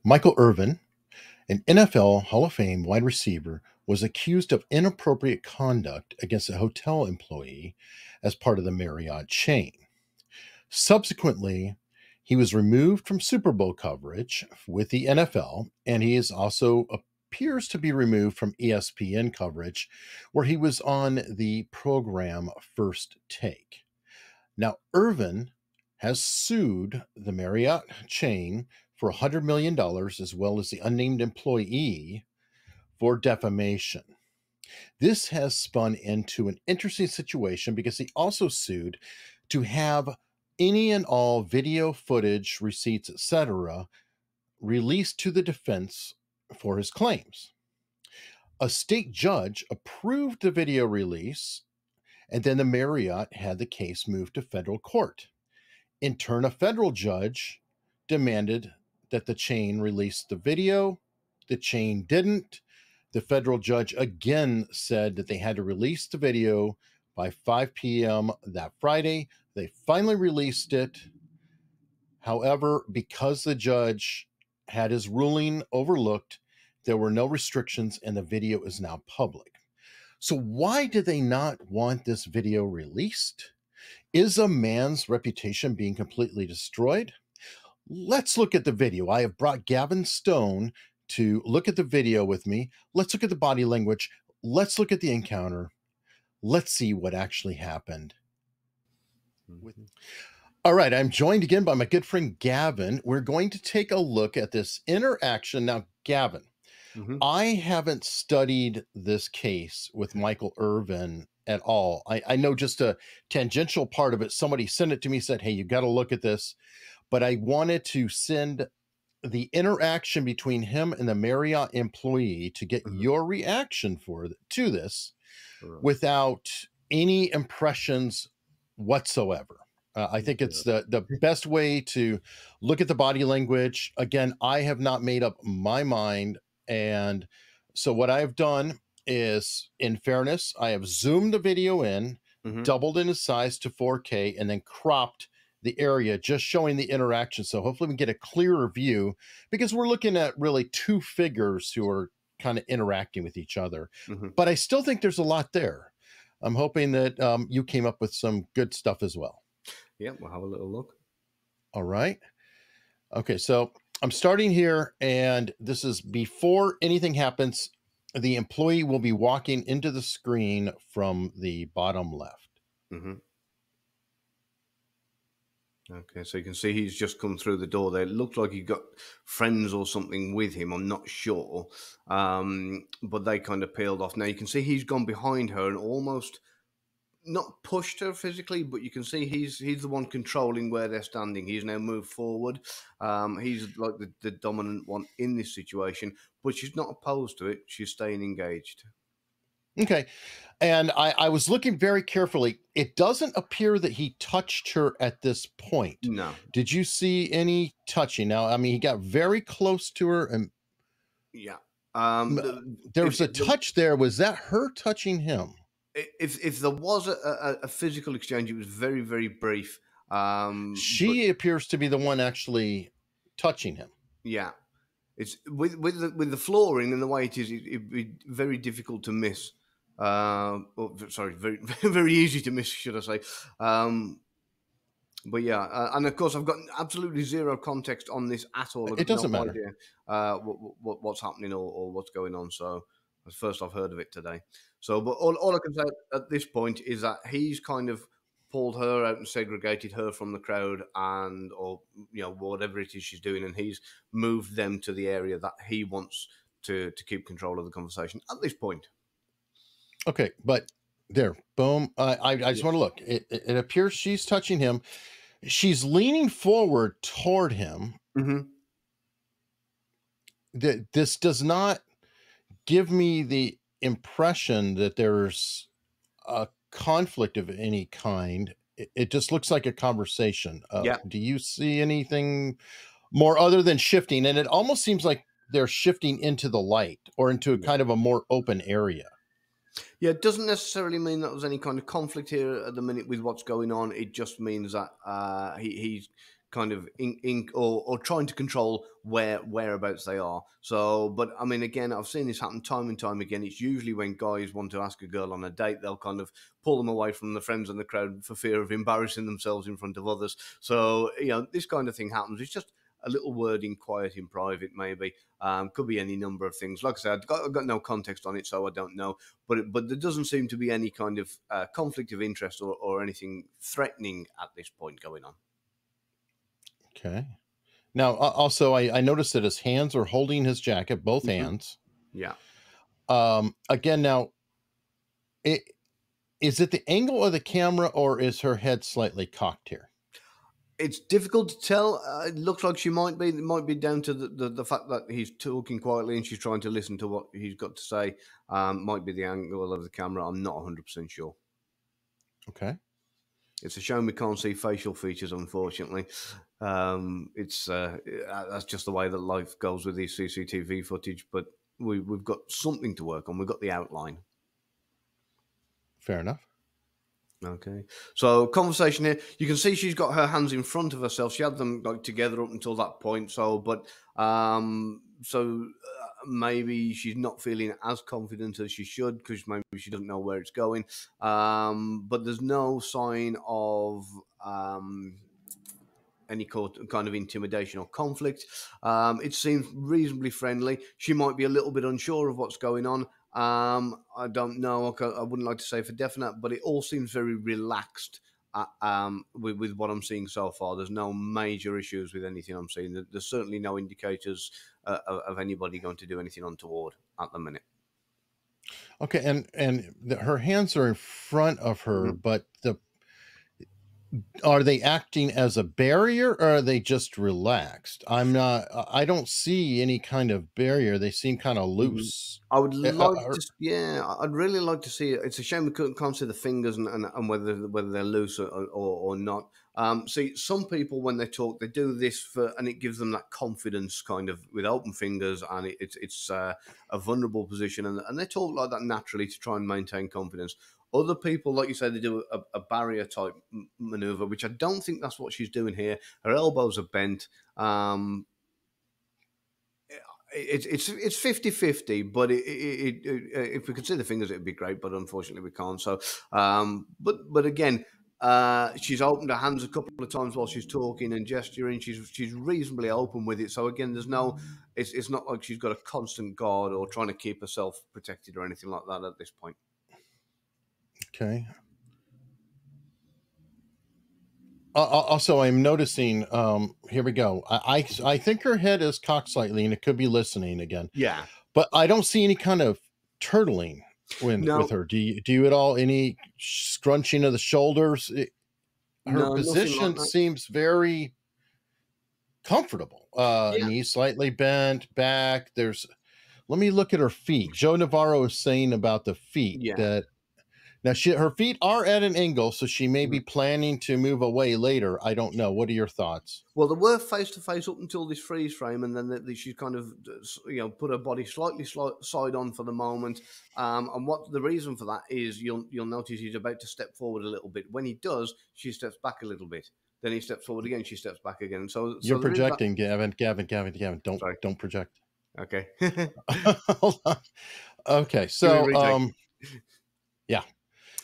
Michael Irvin, an NFL Hall of Fame wide receiver, was accused of inappropriate conduct against a hotel employee as part of the Marriott chain. Subsequently, he was removed from Super Bowl coverage with the NFL, and he is also appears to be removed from ESPN coverage, where he was on the program First Take. Now, Irvin has sued the Marriott chain for $100 million, as well as the unnamed employee for defamation. This has spun into an interesting situation because he also sued to have any and all video footage, receipts, etc., released to the defense for his claims. A state judge approved the video release, and then the Marriott had the case moved to federal court. In turn, a federal judge demanded that the chain release the video. The chain didn't. The federal judge again said that they had to release the video by 5 p.m. that Friday. They finally released it. However, because the judge had his ruling overlooked, there were no restrictions and the video is now public. So why did they not want this video released? Is a man's reputation being completely destroyed? Let's look at the video. I have brought Gavin Stone to look at the video with me. Let's look at the body language. Let's look at the encounter. Let's see what actually happened. All right, I'm joined again by my good friend Gavin. We're going to take a look at this interaction. Now, Gavin, I haven't studied this case with Michael Irvin at all. I know just a tangential part of it. Somebody sent it to me, said, hey, you got to look at this. But I wanted to send the interaction between him and the Marriott employee to get your reaction to this without any impressions whatsoever. I think it's the best way to look at the body language. Again, I have not made up my mind. And so what I've done is, in fairness, I have zoomed the video in, doubled in its size to 4K, and then cropped the area, just showing the interaction. So hopefully we can get a clearer view, because we're looking at really two figures who are kind of interacting with each other. But I still think there's a lot there. I'm hoping that you came up with some good stuff as well. Yeah, we'll have a little look. All right. Okay, so I'm starting here, and this is before anything happens. The employee will be walking into the screen from the bottom left. Okay, so you can see he's just come through the door there. It looked like he got friends or something with him. I'm not sure. But they kind of peeled off. Now you can see he's gone behind her and almost not pushed her physically, but you can see he's the one controlling where they're standing. He's now moved forward. He's like the dominant one in this situation, but she's not opposed to it. She's staying engaged. Okay. And I was looking very carefully. It doesn't appear that he touched her at this point. No. Did you see any touching? Now, I mean, he got very close to her, and yeah, there was a touch there. Was that her touching him? If there was a physical exchange, it was very, very brief. She appears to be the one actually touching him. Yeah. It's with the flooring and the way it is, it'd be very difficult to miss. Sorry, very very easy to miss, should I say? But yeah, and of course, I've got absolutely zero context on this at all. It doesn't matter what's happening or what's going on. So, first I've heard of it today. So, but all I can say at this point is that he's kind of pulled her out and segregated her from the crowd, or whatever it is she's doing, and he's moved them to the area that he wants to keep control of the conversation at this point. Okay, but there, boom. I just want to look. It appears she's touching him. She's leaning forward toward him. This does not give me the impression that there's a conflict of any kind. It just looks like a conversation. Do you see anything more other than shifting? And it almost seems like they're shifting into the light or into a kind of a more open area. Yeah, it doesn't necessarily mean that there's any kind of conflict here at the minute with what's going on. It just means that he's kind of ink or trying to control whereabouts they are. So, but I mean, again, I've seen this happen time and time again. It's usually when guys want to ask a girl on a date, they'll kind of pull them away from the friends and the crowd for fear of embarrassing themselves in front of others. So, this kind of thing happens. It's just a little word in quiet, in private, maybe. Could be any number of things. Like I said, I've got no context on it, so I don't know. But there doesn't seem to be any kind of conflict of interest or anything threatening at this point going on. Okay. Now, also, I noticed that his hands are holding his jacket, both Mhm. hands. Yeah. Again, now, it, is it the angle of the camera or is her head slightly cocked here? It's difficult to tell. It looks like she might be. It might be down to the fact that he's talking quietly and she's trying to listen to what he's got to say. Might be the angle of the camera. I'm not 100% sure. Okay. It's a shame we can't see facial features, unfortunately. It's that's just the way that life goes with these CCTV footage. But we've got something to work on. We've got the outline. Fair enough. Okay. So conversation here. You can see she's got her hands in front of herself. She had them like together up until that point. Maybe she's not feeling as confident as she should because maybe she doesn't know where it's going. But there's no sign of any kind of intimidation or conflict. It seems reasonably friendly. She might be a little bit unsure of what's going on. I don't know. I wouldn't like to say for definite, but it all seems very relaxed with what I'm seeing so far. There's no major issues with anything I'm seeing. There's certainly no indicators of anybody going to do anything untoward at the minute. Okay, her hands are in front of her, Mhm. but are they acting as a barrier or are they just relaxed? I don't see any kind of barrier. They seem kind of Mhm. loose. I would like Are to, yeah, I'd really like to see it. It's a shame we can't see the fingers and whether they're loose or not. See, some people when they talk, they do this and it gives them that confidence, kind of with open fingers, and it's a vulnerable position, and they talk like that naturally to try and maintain confidence. Other people, like you say, they do a barrier type maneuver, which I don't think that's what she's doing here. Her elbows are bent. It's 50-50, but if we could see the fingers, it'd be great. But unfortunately, we can't. So, but again, she's opened her hands a couple of times while she's talking and gesturing. She's reasonably open with it. So again, it's not like she's got a constant guard or trying to keep herself protected or anything like that at this point. okay. Also, I'm noticing. Here we go. I think her head is cocked slightly, and it could be listening again. Yeah. But I don't see any kind of turtling with No, her. Do you at all any scrunching of the shoulders? Her no, nothing like position that. seems very comfortable. Yeah, Knees slightly bent back. Let me look at her feet. Joe Navarro is saying about the feet yeah. that now her feet are at an angle, so she may be planning to move away later. I don't know. What are your thoughts? Well, they were face to face up until this freeze frame, and then she kind of, put her body slightly side on for the moment. And what the reason for that is, you'll notice he's about to step forward a little bit. When he does, she steps back a little bit. Then he steps forward again. She steps back again. So You're there is that. projecting, Gavin. Gavin. Sorry. Don't project. Okay. Hold on. Okay, Give me a so retake. yeah.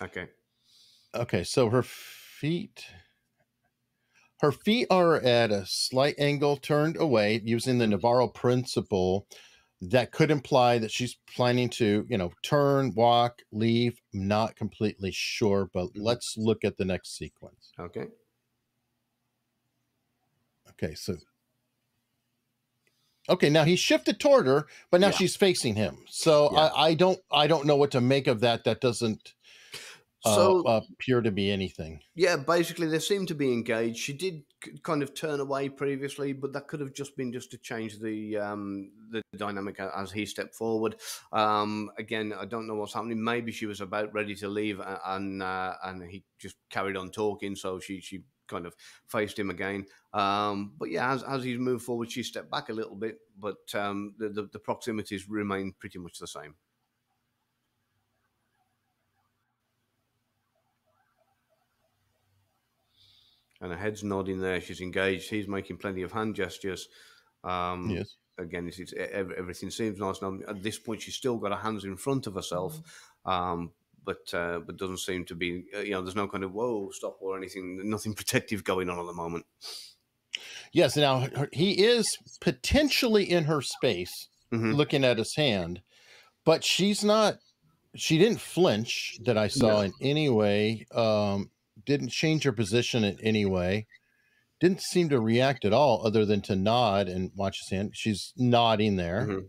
Okay. Okay, so her feet are at a slight angle turned away using the Mhm. Navarro principle that could imply that she's planning to, turn, walk, leave. I'm not completely sure, but Mhm. let's look at the next sequence. Okay. Okay, now he shifted toward her, but now Yeah. she's facing him. So Yeah. I don't know what to make of that. That doesn't So appear to be anything. yeah, basically they seem to be engaged. She did kind of turn away previously, but that could have just been just to change the dynamic as he stepped forward. Again, I don't know what's happening. Maybe she was about ready to leave, and he just carried on talking, so she kind of faced him again. But yeah, as he's moved forward, she stepped back a little bit, but the proximities remain pretty much the same. And her head's nodding there. She's engaged. He's making plenty of hand gestures. Um, Yes. Again, everything seems nice. Now, at this point, she's still got her hands in front of herself, but doesn't seem to be. There's no kind of whoa, stop or anything. Nothing protective going on at the moment. Yes. Now he is potentially in her space, Hmm. looking at his hand, but she's not. She didn't flinch that I No. saw in any way. Didn't change her position in any way. Didn't seem to react at all, other than to nod and watch his hand. She's nodding there. Hmm.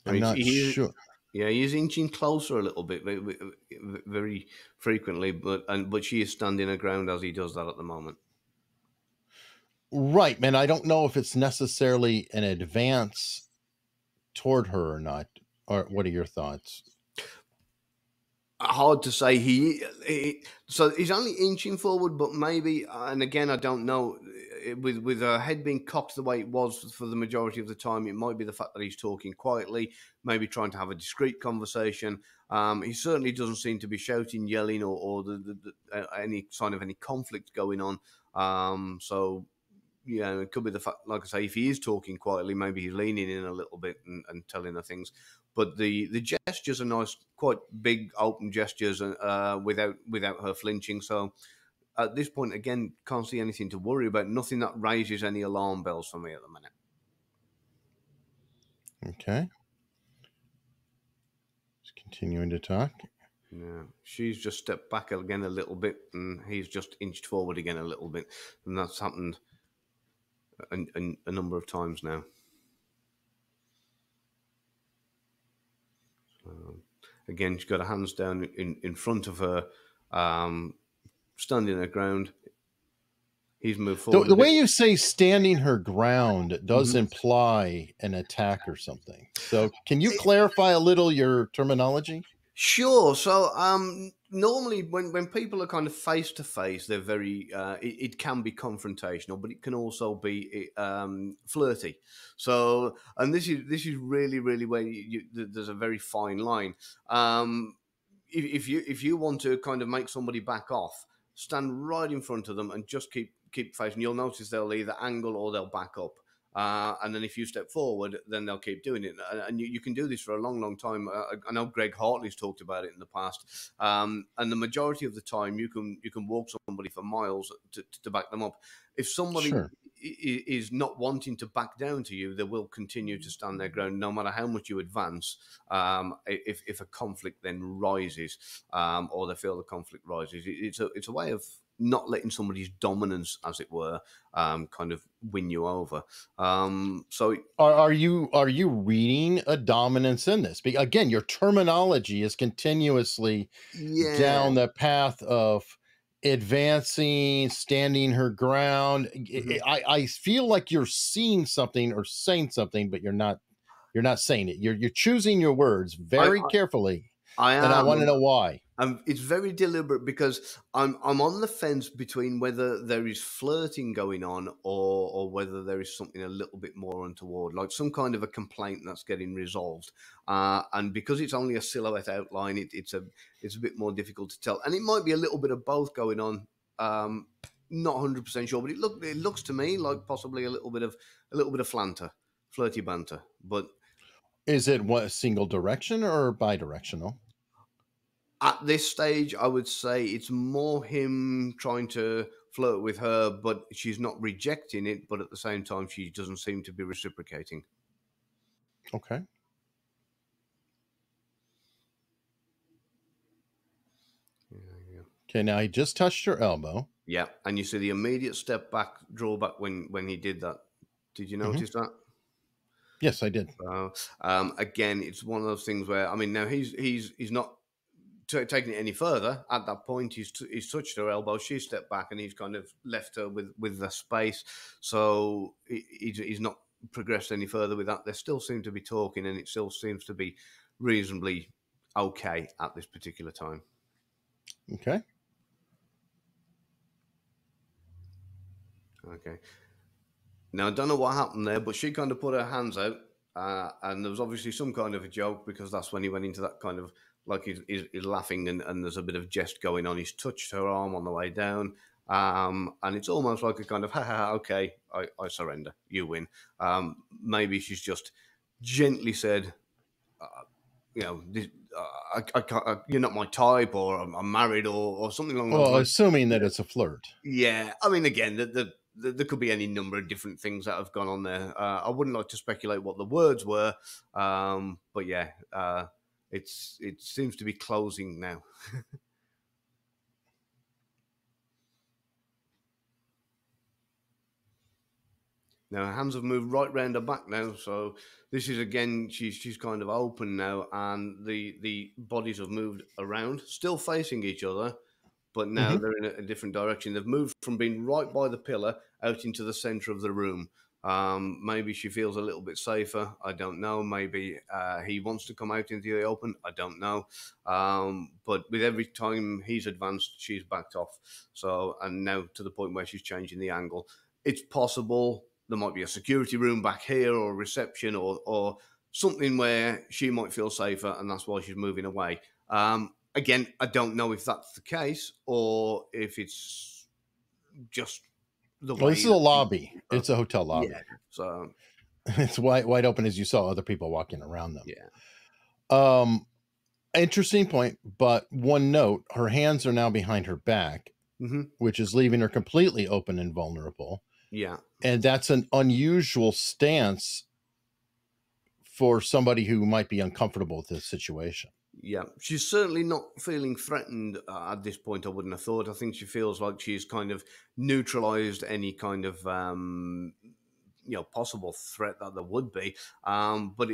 I'm not sure. Yeah, he's inching closer a little bit, very frequently, but she is standing her ground as he does that at the moment. Right, man. I don't know if it's necessarily an advance toward her or not. Or what are your thoughts? Hard to say. So he's only inching forward, but maybe. And again, I don't know. With her head being cocked the way it was for the majority of the time, it might be the fact that he's talking quietly, maybe trying to have a discreet conversation. He certainly doesn't seem to be shouting, yelling, or any sign of any conflict going on. So yeah, it could be the fact, like I say, if he is talking quietly, maybe he's leaning in a little bit and telling her things. But the gestures are nice, quite big, open gestures, without her flinching. So at this point, again, can't see anything to worry about. Nothing that raises any alarm bells for me at the minute. Okay. Just continuing to talk. Yeah, she's just stepped back again a little bit, and he's just inched forward again a little bit, and that's happened a number of times now. Again, she's got her hands down in front of her, standing her ground. He's moved forward a The bit. way you say standing her ground does Mhm. imply an attack or something. So, can you clarify a little your terminology? Sure. So, normally when people are kind of face to face, they're very. It can be confrontational, but it can also be flirty. So, and this is really where there's a very fine line. Um, if you want to kind of make somebody back off, stand right in front of them and just keep facing. You'll notice they'll either angle or they'll back up. And then if you step forward, then they'll keep doing it. And you can do this for a long time. I know Greg Hartley's talked about it in the past. And the majority of the time, you can walk somebody for miles to back them up. If somebody Sure. is not wanting to back down to you, they will continue to stand their ground no matter how much you advance. If a conflict then rises, or they feel the conflict rises, it's a way of not letting somebody's dominance, as it were, kind of win you over. So Are you reading a dominance in this? Again, your terminology is continuously yeah. down the path of advancing, standing her ground. Mhm. I feel like you're seeing something or saying something, but you're not saying it. You're choosing your words I, very carefully, I and I am. want to know why. It's very deliberate because I'm on the fence between whether there is flirting going on, or whether there is something a little bit more untoward, like some kind of a complaint that's getting resolved. And because it's only a silhouette outline, it's a bit more difficult to tell. And it might be a little bit of both going on. Not 100% sure, but it looks to me like possibly a little bit of flirty banter, but. Is it what single direction or bidirectional? At this stage, I would say it's more him trying to flirt with her, but she's not rejecting it. But at the same time, she doesn't seem to be reciprocating. Okay. Yeah. Okay. Now he just touched your elbow. Yeah, and you see the immediate step back, drawback when he did that. Did you Mhm. notice that? Yes, I did. Uh, Again, it's one of those things where, I mean, now he's not taking it any further. At that point, he's touched her elbow. She stepped back, and he's kind of left her with the space. So he's not progressed any further with that. They still seem to be talking, and it still seems to be reasonably okay at this particular time. Okay. Okay. Now I don't know what happened there, but she kind of put her hands out, and there was obviously some kind of a joke, because that's when he went into that kind of like he's laughing, and there's a bit of jest going on. He's touched her arm on the way down. And it's almost like a kind of, ha ha, ha, okay, I surrender, you win. Maybe she's just gently said, you know, this, I can't, you're not my type, or I'm married, or something along those Well, lines. assuming that it's a flirt. Yeah, I mean, again, there could be any number of different things that have gone on there. I wouldn't like to speculate what the words were, but yeah, it seems to be closing now. Now her hands have moved right round her back now, so this is again she's kind of open now, and the bodies have moved around, still facing each other, but now Hmm. they're in a different direction. They've moved from being right by the pillar out into the centre of the room. Maybe she feels a little bit safer. I don't know. Maybe he wants to come out into the open. I don't know. But with every time he's advanced, she's backed off. So, and now to the point where she's changing the angle. It's possible there might be a security room back here, or a reception, or something where she might feel safer, and that's why she's moving away. Again, I don't know if that's the case, or if it's just the Well, this way is a that lobby. uh, It's a hotel yeah. lobby. So It's wide open, as you saw other people walking around them. yeah. Um, Interesting point, but one note: her hands are now behind her back, Hmm. which is leaving her completely open and vulnerable. Yeah. And that's an unusual stance for somebody who might be uncomfortable with this situation. Yeah. She's certainly not feeling threatened at this point, I wouldn't have thought. I think she feels like she's kind of neutralized any kind of possible threat that there would be. But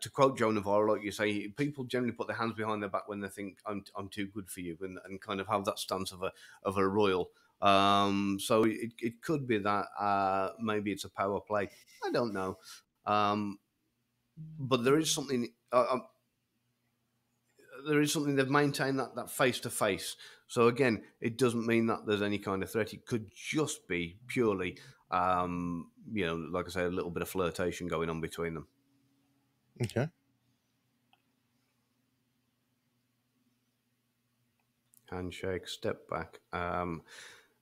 to quote Joe Navarro, like you say, people generally put their hands behind their back when they think I'm too good for you, and kind of have that stance of a royal. So it could be that maybe it's a power play. I don't know. Um, but there is something. There is something they've maintained that face to face. So again, it doesn't mean that there's any kind of threat. It could just be purely, like I say, a little bit of flirtation going on between them. Okay. Handshake, step back.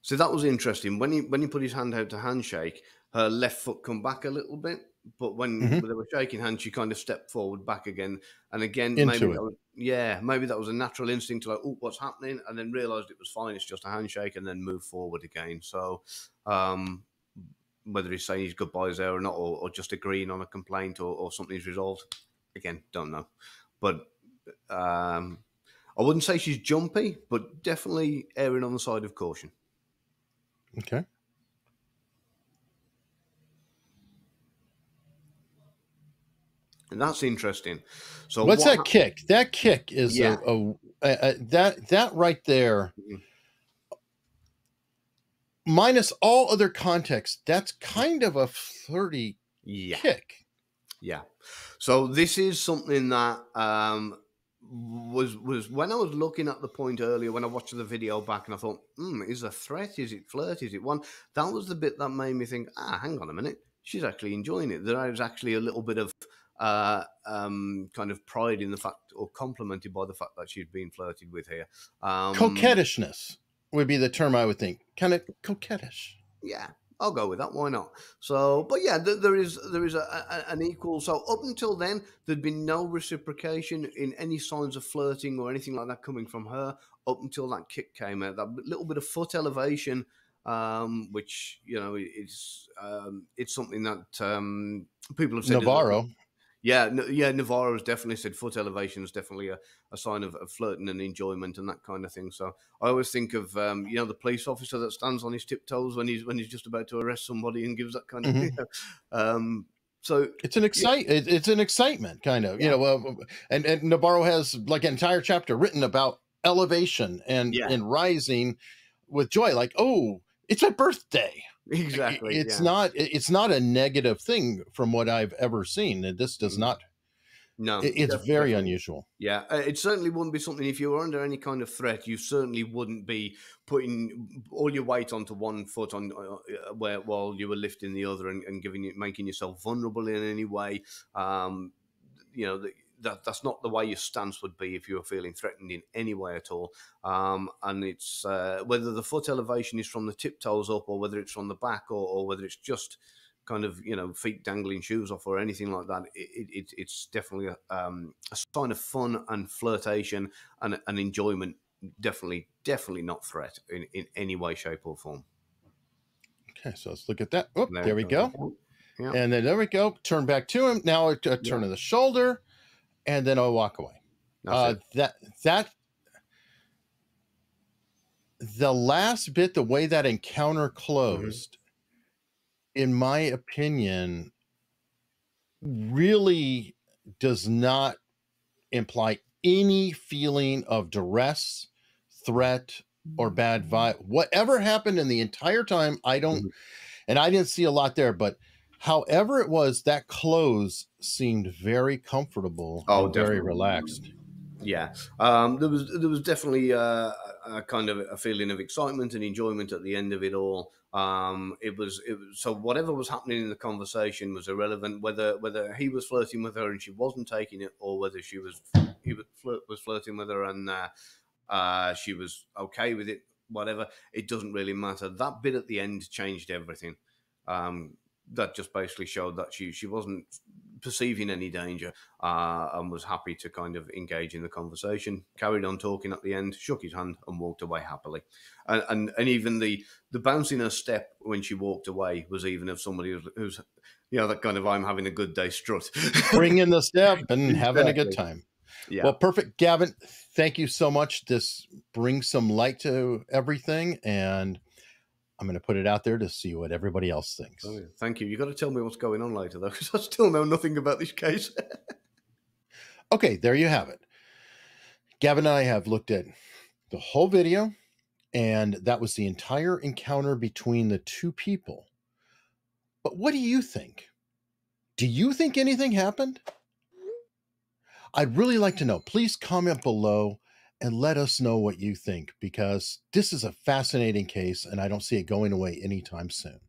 So that was interesting. When he put his hand out to handshake, her left foot come back a little bit, but when Hmm. they were shaking hands, she kind of stepped forward back again. And again, Into it. maybe that was a natural instinct to like, oh, what's happening? And then realized it was fine. It's just a handshake, and then move forward again. So um, whether he's saying his goodbyes there or not, or just agreeing on a complaint, or something's resolved, again, don't know. But um, I wouldn't say she's jumpy, but definitely erring on the side of caution. Okay. And that's interesting. So What's what? that kick? That kick is Yeah. that right there. Mhm. Minus all other context, that's kind of a flirty Yeah. kick. Yeah. So this is something that was when I was looking at the point earlier, when I watched the video back, and I thought, is it a threat? Is it flirt? Is it one? That was the bit that made me think, hang on a minute, she's actually enjoying it. There is actually a little bit of kind of pride in the fact, or complimented by the fact that she's being flirted with here. Coquettishness would be the term I would think. Kind of coquettish. Yeah, I'll go with that. Why not? So, but yeah, there is an equal. So up until then, there'd been no reciprocation in any signs of flirting or anything like that coming from her. Up until that kick came out, that little bit of foot elevation, which it's something that people have said. Navarro. Yeah, yeah, Navarro has definitely said foot elevation is definitely a sign of flirting and enjoyment and that kind of thing. So I always think of the police officer that stands on his tiptoes when he's just about to arrest somebody and gives that kind of Hmm. so It's an yeah, it's an excitement kind of, yeah, and Navarro has like an entire chapter written about elevation yeah, and rising with joy. Like, oh, it's my birthday. exactly, It's yeah. not it's not a negative thing from what I've ever seen. And this does Mhm. not. No, It's very definitely. unusual. Yeah, it certainly wouldn't be something if you were under any kind of threat. You certainly wouldn't be putting all your weight onto one foot on where while you were lifting the other, and making yourself vulnerable in any way. Um, you know, that's not the way your stance would be if you were feeling threatened in any way at all. And it's whether the foot elevation is from the tiptoes up, or whether it's from the back, or whether it's just kind of, feet dangling shoes off or anything like that. It's definitely a sign of fun and flirtation and enjoyment. Definitely not threat in any way, shape, or form. Okay, so let's look at that. Oh, There there it we goes. go. Yeah, And then there we go. Turn back to him. Now a yeah, turn of the shoulder, and then I'll walk away. that's it. That the last bit, the way that encounter Hmm. closed, in my opinion, really does not imply any feeling of duress, threat, or bad vibe. Whatever happened in the entire time, Hmm. I didn't see a lot there, but however it was, that close seemed very comfortable Oh, and very definitely. relaxed. Yeah, there was definitely a kind of a feeling of excitement and enjoyment at the end of it all. It was so whatever was happening in the conversation was irrelevant. Whether he was flirting with her and she wasn't taking it, or whether he was flirting with her and she was okay with it. Whatever, it doesn't really matter. That bit at the end changed everything. Um, that just basically showed that she wasn't perceiving any danger, and was happy to kind of engage in the conversation. Carried on talking at the end, shook his hand, and walked away happily. And even the bounce in her step when she walked away was even of somebody who's that kind of I'm having a good day strut. Bring in the step and having a good Exactly. time. Yeah. Well, perfect, Gavin. Thank you so much. This brings some light to everything, and I'm going to put it out there to see what everybody else Oh, thinks. yeah. Thank you. You got to tell me what's going on later, though, because I still know nothing about this case. Okay, there you have it. Gavin and I have looked at the whole video, and that was the entire encounter between the two people. But what do you think? Do you think anything happened? I'd really like to know. Please comment below and let us know what you think, because this is a fascinating case and I don't see it going away anytime soon.